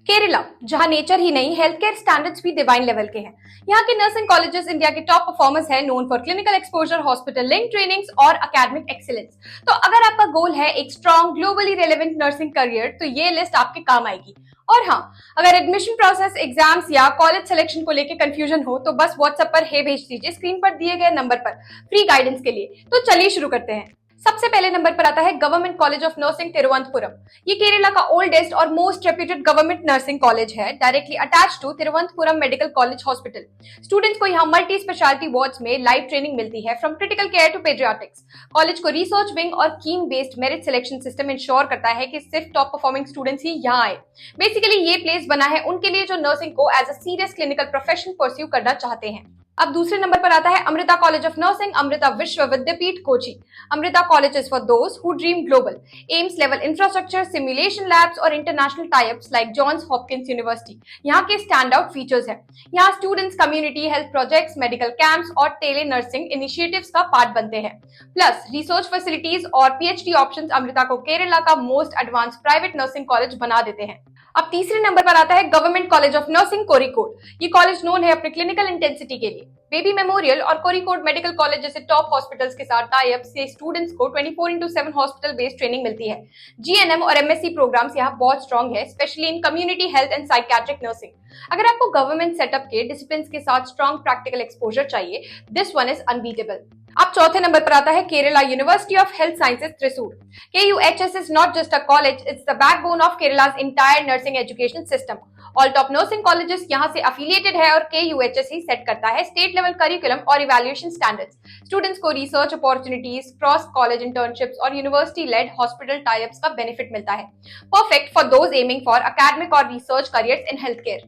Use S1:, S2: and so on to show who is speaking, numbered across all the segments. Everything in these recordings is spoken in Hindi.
S1: केरला, जहां नेचर ही नहीं हेल्थ केयर स्टैंडर्ड्स भी डिवाइन लेवल के हैं। यहाँ के नर्सिंग कॉलेजेस इंडिया के टॉप परफॉर्मर्स हैं, known for clinical exposure, hospital link trainings और एकेडमिक एक्सीलेंस। तो अगर आपका गोल है एक strong globally relevant nursing career, तो ये लिस्ट आपके काम आएगी। और हाँ, अगर एडमिशन प्रोसेस, एग्जाम्स या कॉलेज सिलेक्शन को लेकर कंफ्यूजन हो तो बस व्हाट्सएप पर हे भेज दीजिए स्क्रीन पर दिए गए नंबर पर फ्री गाइडेंस के लिए। तो चलिए शुरू करते हैं। सबसे पहले नंबर पर आता है government college of nursing Thiruvananthapuram. ये केरला का ओल्डेस्ट और most reputed government nursing college है, directly attached to Thiruvananthapuram medical college hospital. Students को यहाँ मल्टी स्पेशलिटी वार्ड्स में लाइव ट्रेनिंग मिलती है, from critical care to paediatrics. College को रिसर्च विंग और KEAM based merit selection system ensure करता है कि सिर्फ टॉप परफॉर्मिंग स्टूडेंट्स ही यहाँ आए। बेसिकली ये प्लेस बना है उनके लिए जो नर्सिंग को as a serious clinical profession pursue करना चाहते हैं। अब दूसरे नंबर पर आता है Amrita college of nursing, Amrita Vishwa Vidyapeeth, Kochi. Amrita college is for those who dream global, AIIMS level infrastructure, simulation labs और international tie-ups like Johns Hopkins University यहाँ के स्टैंड आउट फीचर्स हैं। यहाँ students community health projects, medical camps और टेली नर्सिंग इनिशिएटिव्स का पार्ट बनते हैं। प्लस रिसर्च फैसिलिटीज और पीएचडी ऑप्शंस अमृता को केरला का most advance private nursing college बना देते हैं। अब तीसरे नंबर पर आता है गवर्नमेंट कॉलेज ऑफ नर्सिंग कोरिकोड। ये कॉलेज नोन है अपने क्लिनिकल इंटेंसिटी के लिए। बेबी मेमोरियल और कोरिकोड मेडिकल कॉलेज जैसे टॉप हॉस्पिटल्स के साथ टाई अप से स्टूडेंट्स को 24/7 हॉस्पिटल बेस्ड ट्रेनिंग मिलती है। जीएनएम और एमएससी प्रोग्राम्स यहाँ बहुत स्ट्रॉन्ग है, specially in community health and psychiatric nursing. अगर आपको गवर्नमेंट सेटअप के डिसिप्लिन के साथ स्ट्रॉन्ग प्रैक्टिकल एक्सपोजर चाहिए, दिस वन इज अनबीटेबल। अब चौथे नंबर पर आता है Kerala university of health sciences Thrissur. KUHS is not just a college, it's the backbone of Kerala's entire nursing education system. All top nursing colleges यहाँ से अफिलिएटेड है और KUHS ही सेट करता है स्टेट लेवल करिकुलम और इवैल्यूएशन स्टैंडर्ड्स। स्टूडेंट्स को research opportunities, cross college internships और यूनिवर्सिटी लेड हॉस्पिटल टाइप्स का बेनिफिट मिलता है, perfect for those aiming for academic और research careers in health care.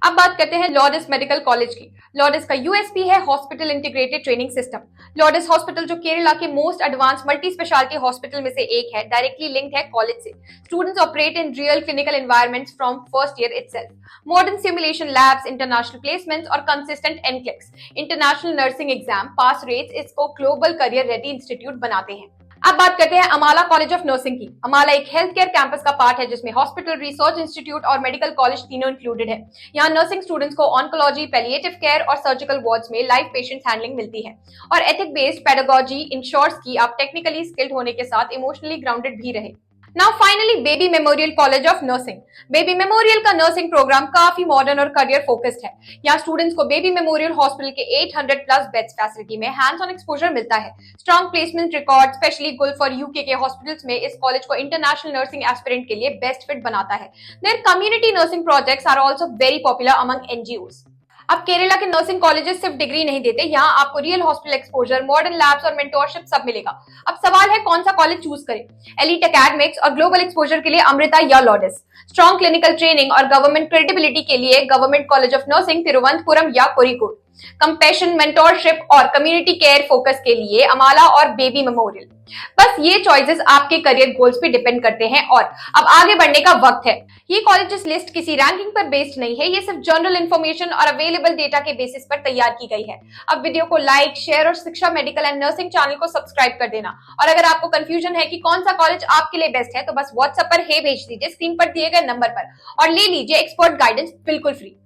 S1: अब बात करते हैं लॉर्डिस मेडिकल कॉलेज की। लॉर्डिस का यूएसपी है hospital integrated training system. Lourdes hospital जो केरला के most advance multi speciality hospital में से एक है, डायरेक्टली लिंक्ड है कॉलेज से। Students operate in real clinical environments from first year itself. Modern simulation labs, international placements और consistent NCLEX international nursing exam pass rates इसको ग्लोबल करियर रेडी इंस्टीट्यूट बनाते हैं। अब बात करते हैं अमाला कॉलेज ऑफ नर्सिंग की। अमाला एक हेल्थ केयर कैंपस का पार्ट है जिसमें हॉस्पिटल, रिसर्च इंस्टीट्यूट और मेडिकल कॉलेज तीनों इंक्लूडेड है। यहाँ नर्सिंग स्टूडेंट्स को ऑन्कोलॉजी, पैलिएटिव केयर और सर्जिकल वार्ड्स में लाइव पेशेंट हैंडलिंग मिलती है और एथिक बेस्ड पेडागोजी इंश्योर्स की आप टेक्निकली स्किल्ड होने के साथ इमोशनली ग्राउंडेड भी रहे। Now finally baby memorial college of nursing. Baby memorial का नर्सिंग प्रोग्राम काफी मॉडर्न और करियर फोकस्ड है। यहाँ स्टूडेंट्स को बेबी मेमोरियल हॉस्पिटल के 800 प्लस बेड्स फैसिलिटी में हैंड्स ऑन एक्सपोजर मिलता है। स्ट्रॉन्ग प्लेसमेंट रिकॉर्ड, स्पेशली गुल फॉर यूके के हॉस्पिटल्स में इस कॉलेज को इंटरनेशनल नर्सिंग एस्पिरेंट के लिए बेस्ट फिट बनाता है। There community nursing projects are also very popular among NGOs. अब केरला के नर्सिंग कॉलेजेस सिर्फ डिग्री नहीं देते, यहाँ आपको real hospital exposure, modern labs और मेंटोरशिप सब मिलेगा। अब सवाल है कौन सा कॉलेज चूज करें? एलीट एकेडमिक्स और ग्लोबल एक्सपोजर के लिए अमृता या लॉर्डिस, स्ट्रॉन्ग क्लिनिकल ट्रेनिंग और गवर्नमेंट क्रेडिबिलिटी के लिए government college of nursing Thiruvananthapuram या कोरिकोड, कंपैशन, मेंटोरशिप और कम्युनिटी केयर फोकस के लिए अमाला और बेबी मेमोरियल। बस ये चॉइसेस आपके करियर गोल्स पे डिपेंड करते हैं और अब आगे बढ़ने का वक्त है। ये कॉलेजेस लिस्ट किसी रैंकिंग पर बेस्ड नहीं है, ये सिर्फ जनरल इन्फॉर्मेशन और अवेलेबल डेटा के बेसिस पर तैयार की गई है। अब वीडियो को लाइक, शेयर और शिक्षा मेडिकल एंड नर्सिंग चैनल को सब्सक्राइब कर देना। और अगर आपको कंफ्यूजन है कि कौन सा कॉलेज आपके लिए बेस्ट है, तो बस व्हाट्सएप पर हे भेज दीजिए स्क्रीन पर दिए गए नंबर पर और ले लीजिए एक्सपर्ट गाइडेंस बिल्कुल फ्री।